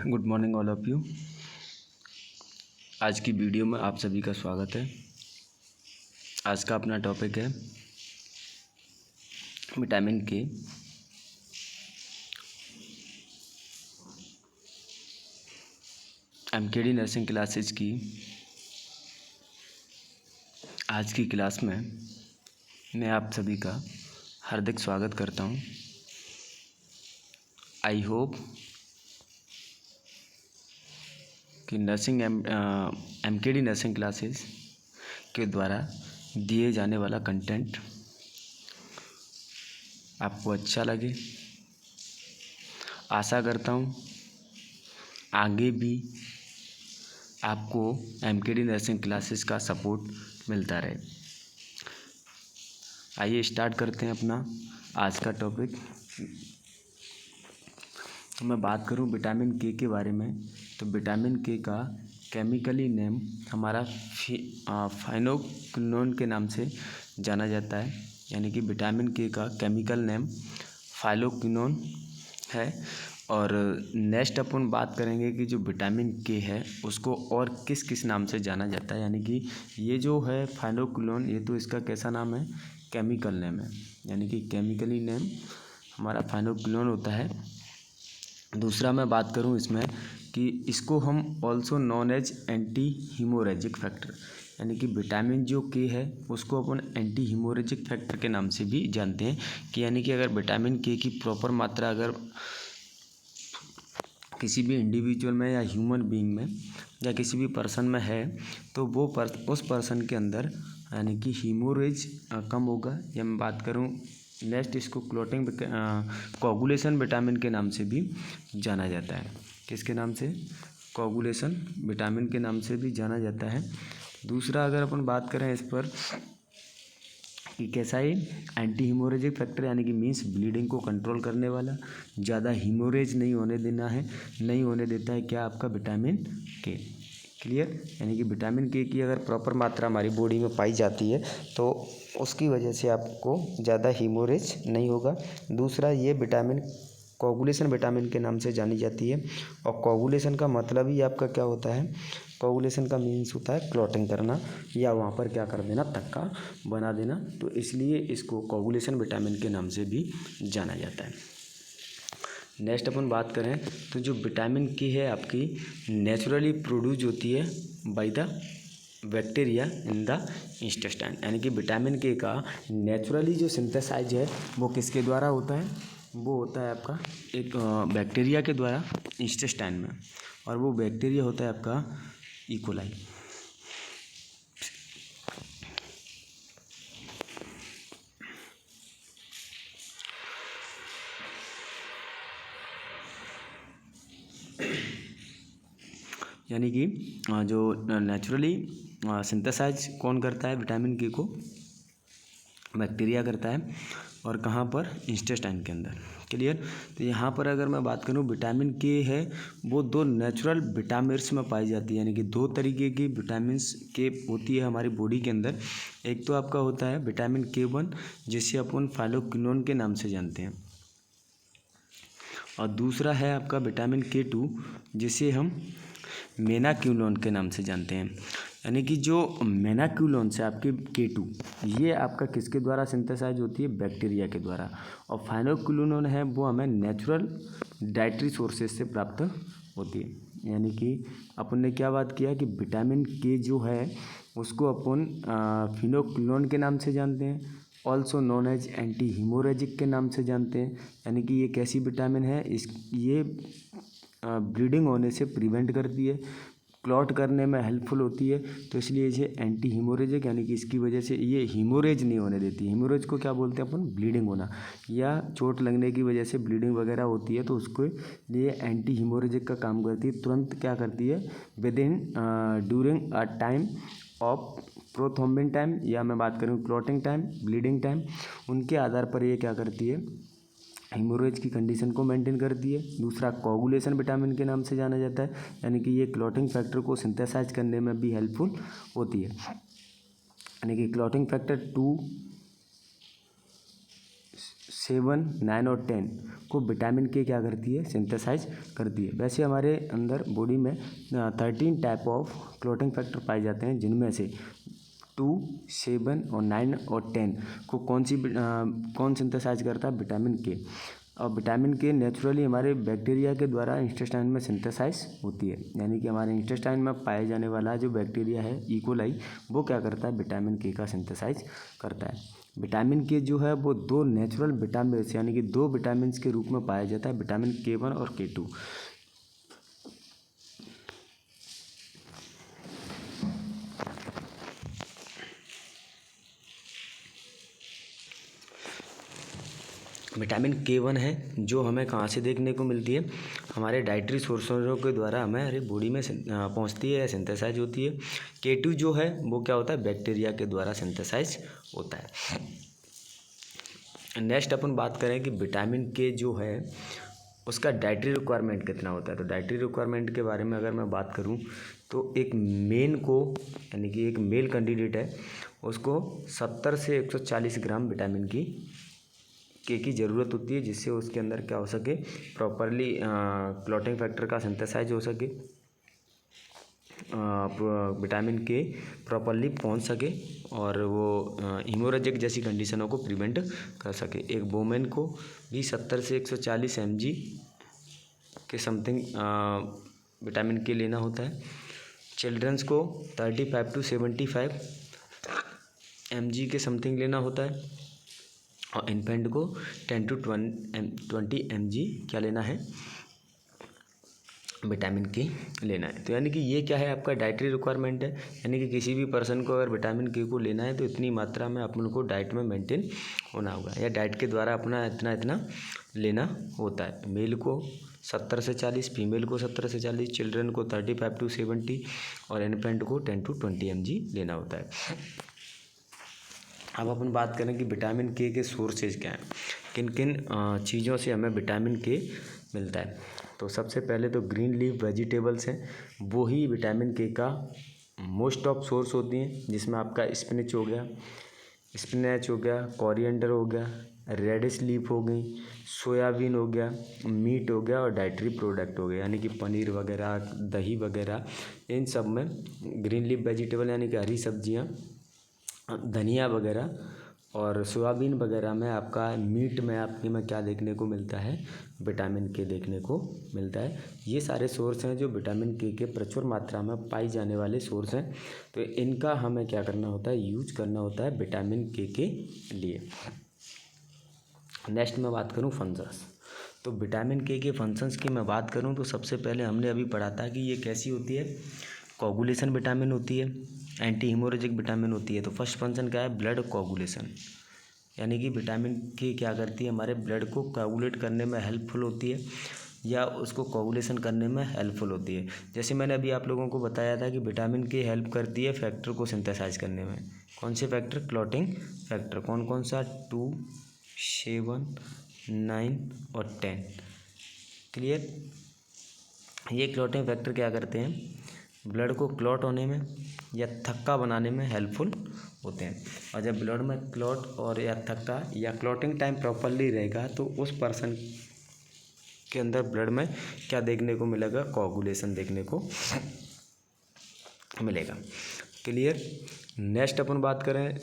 Good morning all of you. आज की video में आप सभी का स्वागत है। आज का अपना टॉपिक है विटामिन के। एमकेडी नर्सिंग क्लासेस की आज की क्लास में मैं आप सभी का हार्दिक स्वागत करता हूं। आई होप कि एमकेडी नर्सिंग क्लासेस के द्वारा दिए जाने वाला कंटेंट आपको अच्छा लगे। आशा करता हूँ आगे भी आपको एमकेडी नर्सिंग क्लासेस का सपोर्ट मिलता रहे। आइए स्टार्ट करते हैं अपना आज का टॉपिक। तो मैं बात करूं विटामिन के बारे में, तो विटामिन के का केमिकली नेम हमारा फाइनोक्विनोन के नाम से जाना जाता है। यानी कि विटामिन के का केमिकल नेम फाइनोक्विनोन है। और नेक्स्ट अपन बात करेंगे कि जो विटामिन के है उसको और किस किस नाम से जाना जाता है। यानी कि ये जो है फाइनोक्विनोन, ये तो इसका कैसा नाम है, केमिकल नेम है। यानी कि केमिकली नेम हमारा फाइनोक्विनोन होता है। दूसरा मैं बात करूं इसमें कि इसको हम also known as anti haemorrhagic factor, यानी कि विटामिन जो के है उसको अपन एंटी हीमोरेजिक फैक्टर के नाम से भी जानते हैं। कि यानी कि अगर विटामिन के की प्रॉपर मात्रा अगर किसी भी इंडिविजुअल में या ह्यूमन बीइंग में या किसी भी पर्सन में है तो वो उस पर्सन के अंदर यानी कि हीमोरेज कम होगा। या मैं बात करूं नेक्स्ट, इसको क्लॉटिंग कोगुलेशन विटामिन के नाम से भी जाना जाता है। किसके नाम से? कोगुलेशन विटामिन के नाम से भी जाना जाता है। दूसरा अगर अपन बात करें इस पर कि कैसा है, एंटी हीमोरेजिक फैक्टर, यानी कि मीन्स ब्लीडिंग को कंट्रोल करने वाला, ज़्यादा हीमोरेज नहीं होने देना है, नहीं होने देता है क्या आपका विटामिन के। क्लियर? यानी कि विटामिन के की अगर प्रॉपर मात्रा हमारी बॉडी में पाई जाती है तो उसकी वजह से आपको ज़्यादा हीमोरेज नहीं होगा। दूसरा, ये विटामिन कोगुलेशन विटामिन के नाम से जानी जाती है। और कोगुलेशन का मतलब ही आपका क्या होता है? कोगुलेशन का मीन्स होता है क्लॉटिंग करना या वहाँ पर क्या कर देना, तक्का बना देना। तो इसलिए इसको कोगुलेशन विटामिन के नाम से भी जाना जाता है। नेक्स्ट अपन बात करें तो जो विटामिन के है आपकी नेचुरली प्रोड्यूस होती है by the bacteria in the intestine. यानी कि विटामिन के का नेचुरली जो सिंथेसाइज है वो किसके द्वारा होता है? वो होता है आपका एक बैक्टीरिया के द्वारा इंटेस्टाइन में, और वो बैक्टीरिया होता है आपका इकोलाई। यानी कि जो नेचुरली सिंथेसाइज कौन करता है विटामिन के को? बैक्टीरिया करता है। और कहाँ पर? इंटेस्टाइन के अंदर। क्लियर? तो यहाँ पर अगर मैं बात करूँ विटामिन के है वो दो नेचुरल विटामिन्स में पाई जाती है। यानी कि दो तरीके की विटामिन्स के होती है हमारी बॉडी के अंदर। एक तो आपका होता है विटामिन K1 जिसे अपन फाइनोक्विनोन के नाम से जानते हैं, और दूसरा है आपका विटामिन K2 जिसे हम मेनाक्विनोन के नाम से जानते हैं। यानी कि जो मेनाक्विनोन से आपके K2 ये आपका किसके द्वारा सिंथेसाइज होती है? बैक्टीरिया के द्वारा। और फाइनोक्विनोन है वो हमें नेचुरल डाइटरी सोर्सेज से प्राप्त होती है। यानी कि अपन ने क्या बात किया कि विटामिन के जो है उसको अपन फिनोक्विनोन के नाम से जानते हैं, also known as anti haemorrhagic के नाम से जानते हैं। यानी कि ये कैसी विटामिन है, ये ब्लीडिंग होने से प्रिवेंट करती है, क्लॉट करने में हेल्पफुल होती है। तो इसलिए इसे एंटी हीमोरेजिक, यानी कि इसकी वजह से ये हीमोरेज नहीं होने देती। हीमोरेज को क्या बोलते हैं अपन? ब्लीडिंग होना, या चोट लगने की वजह से ब्लीडिंग वगैरह होती है तो उसको लिए एंटी हीमोरेजिक का काम करती है। तुरंत क्या करती है? With in during a time of prothrombin time, या मैं बात करूँ क्लॉटिंग टाइम, ब्लीडिंग टाइम, उनके आधार पर ये क्या करती है? हीमोरेज की कंडीशन को मेंटेन करती है। दूसरा, कोगुलेशन विटामिन के नाम से जाना जाता है। यानी कि ये क्लॉटिंग फैक्टर को सिंथेसाइज करने में भी हेल्पफुल होती है। यानी कि क्लॉटिंग फैक्टर 2 7, 9 और 10 को विटामिन के क्या करती है, सिंथेसाइज करती है। वैसे हमारे अंदर बॉडी में 13 टाइप ऑफ क्लॉटिंग फैक्टर पाए जाते हैं, जिनमें से 2, 7 और 9 और 10 को कौन सिंथेसाइज करता है, विटामिन के। और विटामिन के नेचुरली हमारे बैक्टीरिया के द्वारा इंटेस्टाइन में सिंथेसाइज होती है, यानी कि हमारे इंटेस्टाइन में पाए जाने वाला जो बैक्टीरिया है इकोलाई, वो क्या करता है, विटामिन के का सिंथेसाइज करता है। विटामिन के जो है वो 2 नेचुरल विटामिन यानी कि 2 विटामिन के रूप में पाया जाता है, विटामिन K1 और K2। विटामिन K1 है जो हमें कहाँ से देखने को मिलती है, हमारे डाइटरी सोर्सों के द्वारा हमारे बॉडी में पहुँचती है या सिंथेसाइज होती है। K2 जो है वो क्या होता है, बैक्टीरिया के द्वारा सिंथेसाइज होता है। नेक्स्ट अपन बात करें कि विटामिन के जो है उसका डाइटरी रिक्वायरमेंट कितना होता है। तो डाइटरी रिक्वायरमेंट के बारे में अगर मैं बात करूं तो एक मेन को, यानी कि एक मेल कैंडिडेट है, उसको 70 से 140 ग्राम विटामिन की ज़रूरत होती है, जिससे उसके अंदर क्या हो सके, प्रॉपरली क्लॉटिंग फैक्टर का सिंथेसाइज हो सके, विटामिन के प्रॉपरली पहुंच सके और वो हीमोरेजिक जैसी कंडीशनों को प्रिवेंट कर सके। एक वोमेन को भी 70 से 140 mg के समथिंग विटामिन के लेना होता है। चिल्ड्रंस को 35 to 75 mg के समथिंग लेना होता है और इन्फेंट को 10 to 20 mg क्या लेना है, विटामिन के लेना है। तो यानी कि ये क्या है, आपका डाइटरी रिक्वायरमेंट है, यानी कि किसी भी पर्सन को अगर विटामिन के को लेना है तो इतनी मात्रा में अपन को डाइट में मेंटेन होना होगा, या डाइट के द्वारा अपना इतना लेना होता है। मेल को 70 से 40, फीमेल को 70 से 40, चिल्ड्रन को 35 to 70 और इन्फेंट को 10 to 20 mg लेना होता है। अब अपन बात करें कि विटामिन के सोर्सेज क्या हैं, किन किन चीज़ों से हमें विटामिन के मिलता है। तो सबसे पहले तो ग्रीन लीफ वेजिटेबल्स हैं, वो ही विटामिन के का मोस्ट ऑफ सोर्स होती हैं, जिसमें आपका स्पिनच हो गया, कोरिएंडर हो गया, रेडिश लीफ हो गई, सोयाबीन हो गया, मीट हो गया और डाइटरी प्रोडक्ट हो गए, यानी कि पनीर वगैरह, दही वगैरह, इन सब में ग्रीन लीफ वेजिटेबल यानी कि हरी सब्जियाँ, धनिया वगैरह और सोयाबीन वगैरह में आपका, मीट में आपके में क्या देखने को मिलता है, विटामिन के देखने को मिलता है। ये सारे सोर्स हैं जो विटामिन के प्रचुर मात्रा में पाई जाने वाले सोर्स हैं। तो इनका हमें क्या करना होता है, यूज करना होता है विटामिन के लिए। नेक्स्ट मैं बात करूँ फंक्शंस। तो विटामिन के फंक्शंस की मैं बात करूँ तो सबसे पहले हमने अभी पढ़ा था कि ये कैसी होती है, कोगुलेशन विटामिन होती है, एंटी हीमोरेजिक विटामिन होती है। तो फर्स्ट फंक्शन क्या है, ब्लड कोगुलेशन, यानी कि विटामिन के क्या करती है, हमारे ब्लड को कोगुलेट करने में हेल्पफुल होती है या उसको कोगुलेशन करने में हेल्पफुल होती है। जैसे मैंने अभी आप लोगों को बताया था कि विटामिन के हेल्प करती है फैक्टर को सिंथेसाइज करने में। कौन से फैक्टर, क्लॉटिंग फैक्टर, कौन सा, 2, 7, 9 और 10। क्लियर। ये क्लॉटिंग फैक्टर क्या करते हैं, ब्लड को क्लॉट होने में या थक्का बनाने में हेल्पफुल होते हैं। और जब ब्लड में क्लॉट और या थक्का या क्लॉटिंग टाइम प्रॉपरली रहेगा तो उस पर्सन के अंदर ब्लड में क्या देखने को मिलेगा, कोगुलेशन देखने को मिलेगा। क्लियर। नेक्स्ट अपन बात करें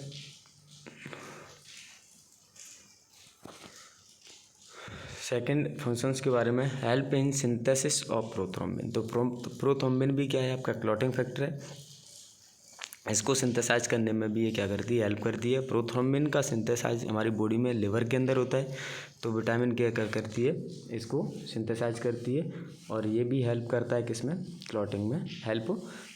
सेकेंड फंक्शंस के बारे में, help in synthesis of prothrombin. तो प्रोथ्रोम्बिन भी क्या है, आपका क्लॉटिंग फैक्टर है, इसको सिंथेसाइज करने में भी ये क्या करती है, हेल्प करती है। प्रोथ्रोम्बिन का सिंथेसाइज हमारी बॉडी में लिवर के अंदर होता है, तो विटामिन क्या करती है, इसको सिंथेसाइज करती है और ये भी हेल्प करता है किसमें, क्लॉटिंग में हेल्प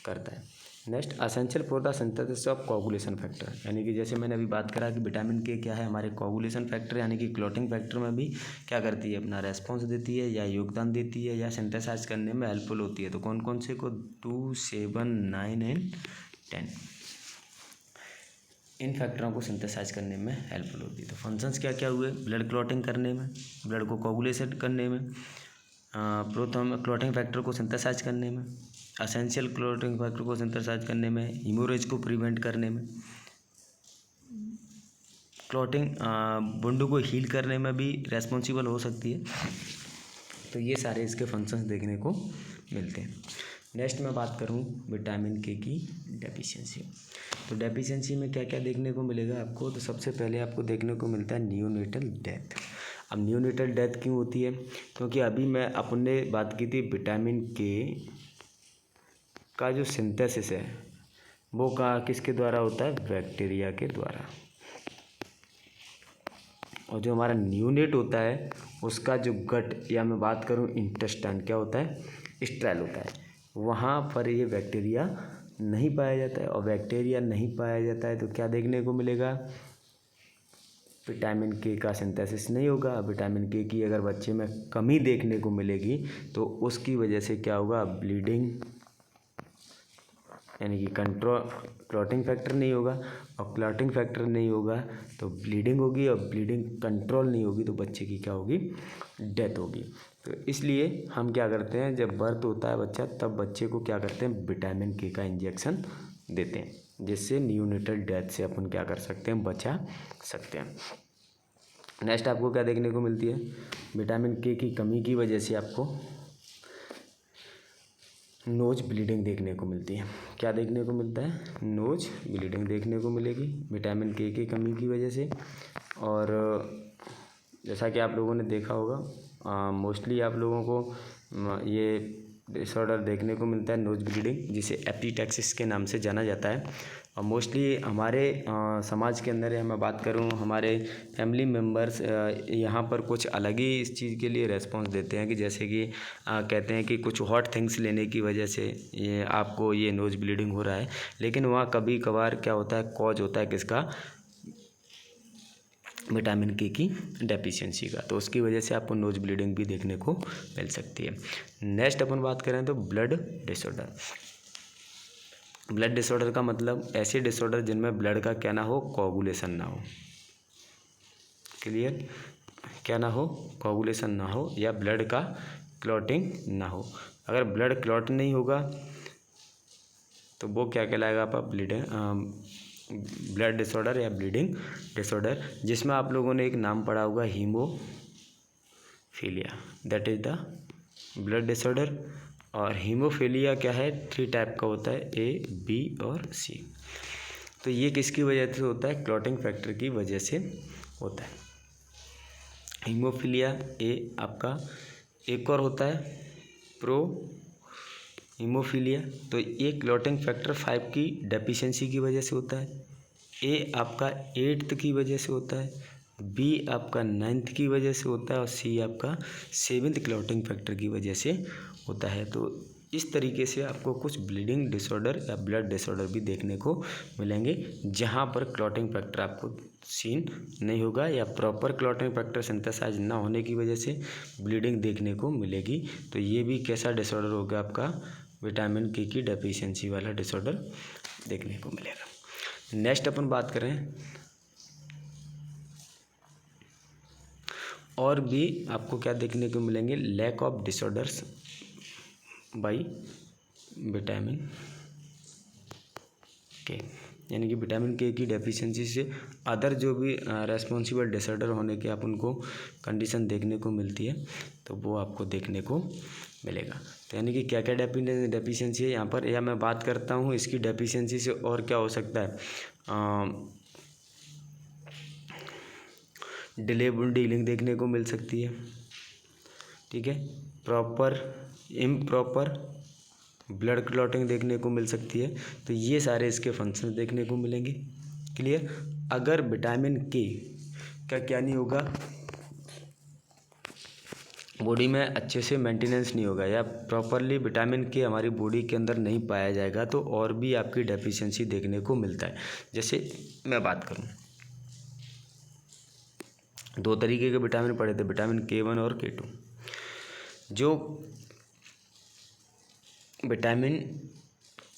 करता है। Next, essential for the synthesis of coagulation factor, यानी कि जैसे मैंने अभी बात करा कि विटामिन के क्या है, हमारे कोगुलेशन फैक्टर यानी कि क्लॉटिंग फैक्टर में भी क्या करती है, अपना रेस्पॉन्स देती है या योगदान देती है या सिंथेसाइज करने में हेल्पफुल होती है। तो कौन से को, 2, 7, 9 एंड 10 इन फैक्टरों को सिंथेसाइज करने में हेल्पफुल होती है। तो फंक्शंस क्या क्या हुए, ब्लड क्लॉटिंग करने में, ब्लड को कोगुलेशन करने में, क्लॉटिंग फैक्टर को सिंथेसाइज करने में, असेंशियल क्लॉटिंग फैक्टर को सिंथेसाइज करने में, हीमोरेज को प्रिवेंट करने में, क्लॉटिंग वुंड को हील करने में भी रेस्पॉन्सिबल हो सकती है। तो ये सारे इसके फंक्शंस देखने को मिलते हैं। नेक्स्ट मैं बात करूँ विटामिन के की डेफिशिएंसी। तो डेफिशिएंसी में क्या क्या देखने को मिलेगा आपको, तो सबसे पहले आपको देखने को मिलता है नियोनेटल डेथ। अब नियोनेटल डेथ क्यों होती है, क्योंकि अभी मैं अपने बात की थी विटामिन के का जो सिंथेसिस है वो किसके द्वारा होता है, बैक्टीरिया के द्वारा। और जो हमारा न्यूनेट होता है उसका जो गट या मैं बात करूँ इंटेस्टाइन क्या होता है, स्ट्रैल होता है, वहाँ पर ये बैक्टीरिया नहीं पाया जाता है। और बैक्टीरिया नहीं पाया जाता है तो क्या देखने को मिलेगा, विटामिन के का सिंथेसिस नहीं होगा। विटामिन के की अगर बच्चे में कमी देखने को मिलेगी तो उसकी वजह से क्या होगा, ब्लीडिंग यानी कि क्लॉटिंग फैक्टर नहीं होगा। और क्लॉटिंग फैक्टर नहीं होगा तो ब्लीडिंग होगी, और ब्लीडिंग कंट्रोल नहीं होगी तो बच्चे की क्या होगी, डेथ होगी। तो इसलिए हम क्या करते हैं, जब बर्थ होता है बच्चा तब बच्चे को क्या करते हैं, विटामिन के का इंजेक्शन देते हैं, जिससे न्यूनेटल डेथ से अपन क्या कर सकते हैं, बचा सकते हैं। नेक्स्ट आपको क्या देखने को मिलती है, विटामिन के की कमी की वजह से आपको नोज ब्लीडिंग देखने को मिलती है। क्या देखने को मिलता है, नोज ब्लीडिंग देखने को मिलेगी विटामिन के की कमी की वजह से। और जैसा कि आप लोगों ने देखा होगा, मोस्टली आप लोगों को ये डिसऑर्डर देखने को मिलता है नोज ब्लीडिंग, जिसे एपिटैक्सिस के नाम से जाना जाता है। और मोस्टली हमारे समाज के अंदर, या मैं बात करूं हमारे फैमिली मेम्बर्स यहाँ पर कुछ अलग ही इस चीज़ के लिए रेस्पॉन्स देते हैं कि जैसे कि कहते हैं कि कुछ हॉट थिंग्स लेने की वजह से ये आपको ये नोज ब्लीडिंग हो रहा है। लेकिन वहाँ कभी कभार क्या होता है, कॉज होता है किसका, विटामिन के की डेफिशिएंसी का, तो उसकी वजह से आपको नोज ब्लीडिंग भी देखने को मिल सकती है। नेक्स्ट अपन बात करें तो ब्लड डिसऑर्डर। ब्लड डिसऑर्डर का मतलब ऐसे डिसऑर्डर जिनमें ब्लड का क्या ना हो, कोगुलेशन ना हो। क्लियर, क्या ना हो, कोगुलेशन ना हो, या ब्लड का क्लॉटिंग ना हो। अगर ब्लड क्लॉट नहीं होगा तो वो क्या कहलाएगा आपका, ब्लड डिसऑर्डर या ब्लीडिंग डिसऑर्डर, जिसमें आप लोगों ने एक नाम पढ़ा होगा haemophilia, that is the blood disorder. और हीमोफीलिया क्या है, 3 टाइप का होता है, ए, बी और सी। तो ये किसकी वजह से होता है, क्लॉटिंग फैक्टर की वजह से होता है। हीमोफीलिया ए आपका, एक और होता है प्रो हीमोफीलिया, तो ये क्लॉटिंग फैक्टर 5 की डेफिशिएंसी की वजह से होता है। ए आपका 8th की वजह से होता है, बी आपका 9th की वजह से होता है, और सी आपका 7th क्लॉटिंग फैक्टर की वजह से होता है। तो इस तरीके से आपको कुछ ब्लीडिंग डिसऑर्डर या ब्लड डिसऑर्डर भी देखने को मिलेंगे, जहाँ पर क्लॉटिंग फैक्टर आपको सीन नहीं होगा, या प्रॉपर क्लॉटिंग फैक्टर सिंथेसाइज ना होने की वजह से ब्लीडिंग देखने को मिलेगी। तो ये भी कैसा डिसऑर्डर होगा, आपका विटामिन के की डेफिशिएंसी वाला डिसऑर्डर देखने को मिलेगा। नेक्स्ट अपन बात करें, और भी आपको क्या देखने को मिलेंगे, lack of disorders by vitamin K, यानी कि विटामिन के की डेफिशिएंसी से अदर जो भी रेस्पॉन्सिबल डिसऑर्डर होने की आप उनको कंडीशन देखने को मिलती है, तो वो आपको देखने को मिलेगा। तो यानी कि क्या क्या डेफिशिएंसी है यहाँ पर, या मैं बात करता हूँ इसकी डेफिशिएंसी से और क्या हो सकता है, डिले वुंड हीलिंग देखने को मिल सकती है, ठीक है, प्रॉपर इम्प्रॉपर ब्लड क्लॉटिंग देखने को मिल सकती है। तो ये सारे इसके फंक्शंस देखने को मिलेंगे। क्लियर, अगर विटामिन के का क्या नहीं होगा, बॉडी में अच्छे से मेंटेनेंस नहीं होगा, या प्रॉपरली विटामिन के हमारी बॉडी के अंदर नहीं पाया जाएगा, तो और भी आपकी डेफिशिएंसी देखने को मिलता है। जैसे मैं बात करूं, 2 तरीके के विटामिन पढ़े थे, विटामिन K1 और K2। जो विटामिन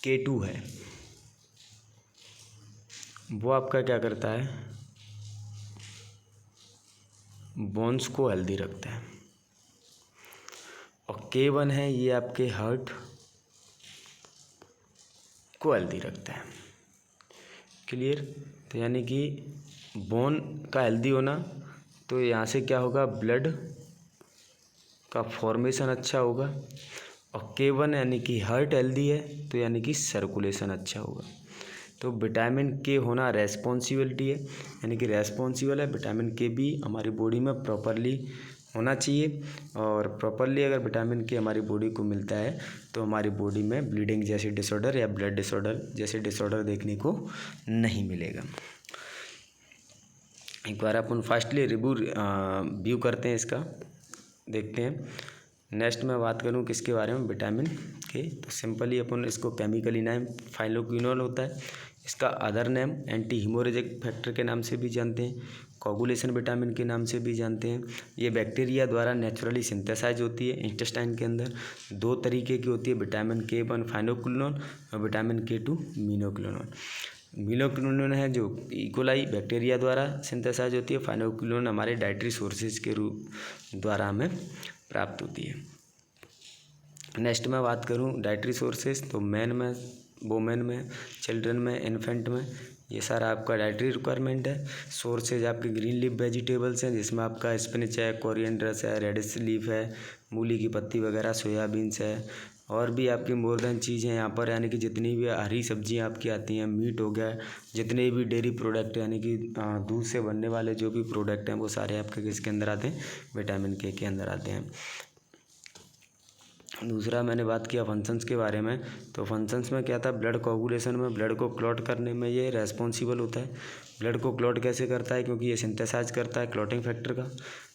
K2 है वो आपका क्या करता है, बोन्स को हेल्दी रखता है, और K1 है ये आपके हार्ट को हेल्दी रखता है। क्लियर, तो यानी कि बोन का हेल्दी होना, तो यहाँ से क्या होगा, ब्लड का फॉर्मेशन अच्छा होगा। और K1 यानी कि हार्ट हेल्दी है, तो यानी कि सर्कुलेशन अच्छा होगा। तो विटामिन के होना रेस्पॉन्सिबिलिटी है, यानी कि रेस्पॉन्सिबल है। विटामिन के भी हमारी बॉडी में प्रॉपरली होना चाहिए, और प्रॉपरली अगर विटामिन के हमारी बॉडी को मिलता है तो हमारी बॉडी में ब्लीडिंग जैसी डिसऑर्डर या ब्लड डिसऑर्डर जैसे डिसऑर्डर देखने को नहीं मिलेगा। एक बार अपन फास्टली व्यू करते हैं, इसका देखते हैं। नेक्स्ट मैं बात करूं किसके बारे में, विटामिन के। तो सिंपली अपन इसको केमिकली नेम फाइलोक्विनोल होता है। इसका other name anti haemorrhagic factor के नाम से भी जानते हैं, कोगुलेशन विटामिन के नाम से भी जानते हैं। ये बैक्टीरिया द्वारा नेचुरली सिंथेसाइज होती है इंटेस्टाइन के अंदर। दो तरीके की होती है, विटामिन K1 फाइनोक्विनोल और विटामिन K2 मीनोक्विनोल। मीनोक्विनोल है जो इकोलाई बैक्टीरिया द्वारा सिंथेसाइज होती है, फाइनोक्विनोल हमारे डाइटरी सोर्सेज के रूप द्वारा हमें प्राप्त होती है। नेक्स्ट मैं बात करूं डाइटरी सोर्सेज, तो मैन में, वोमेन में, चिल्ड्रन में, इन्फेंट में, ये सारा आपका डाइटरी रिक्वायरमेंट है। सोर्सेज आपके ग्रीन लीफ वेजिटेबल्स हैं, जिसमें आपका स्पिनच है, कोरिएंडर है, रेडिश लीफ है, मूली की पत्ती वगैरह, सोयाबीन्स है, और भी आपकी मोर देन चीज़ें यहाँ पर, यानी कि जितनी भी हरी सब्जियाँ आपकी आती हैं, मीट हो गया, जितने भी डेयरी प्रोडक्ट यानी कि दूध से बनने वाले जो भी प्रोडक्ट हैं वो सारे आपके किसके अंदर आते हैं, विटामिन के अंदर आते हैं। दूसरा मैंने बात किया फंक्शंस के बारे में, तो फंक्शंस में क्या था, ब्लड कोगुलेशन में, ब्लड को क्लॉट करने में ये रेस्पॉन्सिबल होता है। ब्लड को क्लॉट कैसे करता है, क्योंकि ये सिंथेसाइज करता है क्लॉटिंग फैक्टर का,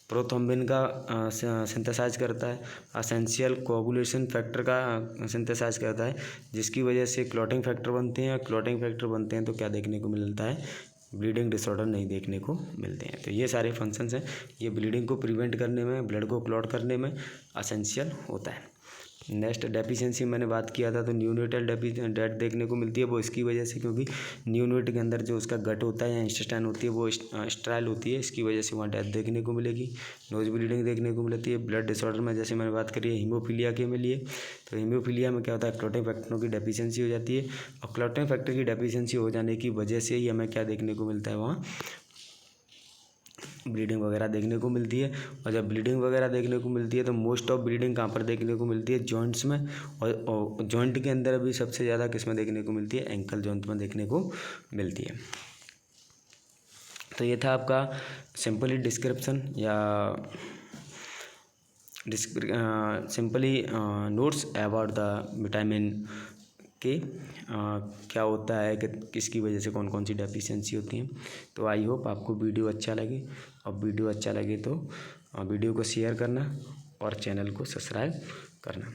प्रोथ्रोम्बिन का सिंथेसाइज करता है, असेंशियल कोगुलेशन फैक्टर का सिंथेसाइज करता है, जिसकी वजह से क्लॉटिंग फैक्टर बनते हैं। और क्लॉटिंग फैक्टर बनते हैं तो क्या देखने को मिलता है, ब्लीडिंग डिसऑर्डर नहीं देखने को मिलते हैं। तो ये सारे फंक्शंस हैं, ये ब्लीडिंग को प्रिवेंट करने में, ब्लड को क्लॉट करने में असेंशियल होता है। नेक्स्ट डेफिशिएंसी मैंने बात किया था, तो न्यूनेटल डेथ देखने को मिलती है, वो इसकी वजह से, क्योंकि न्यूनेट के अंदर जो उसका गट होता है या इंटेस्टाइन होती है वो स्टेराइल होती है, इसकी वजह से वहाँ डेथ देखने को मिलेगी। नोज ब्लीडिंग देखने को मिलती है। ब्लड डिसऑर्डर में जैसे मैंने बात करी है हीमोफीलिया के में लिए, तो हीमोफीलिया में क्या होता है, क्लॉटिंग फैक्टरों की डेफिशिएंसी हो जाती है, और क्लॉटिंग फैक्टर की डेफिशिएंसी हो जाने की वजह से ही हमें क्या देखने को मिलता है, वहाँ ब्लीडिंग वगैरह देखने को मिलती है। और जब ब्लीडिंग वगैरह देखने को मिलती है तो मोस्ट ऑफ ब्लीडिंग कहाँ पर देखने को मिलती है, जॉइंट्स में, और जॉइंट के अंदर भी सबसे ज़्यादा किस में देखने को मिलती है, एंकल जॉइंट में देखने को मिलती है। तो ये था आपका सिंपली डिस्क्रिप्शन या simply notes about the vitamin के, क्या होता है कि किसकी वजह से कौन कौन सी डेफिशिएंसी होती हैं। तो आई होप आपको वीडियो अच्छा लगे, और वीडियो अच्छा लगे तो वीडियो को शेयर करना और चैनल को सब्सक्राइब करना।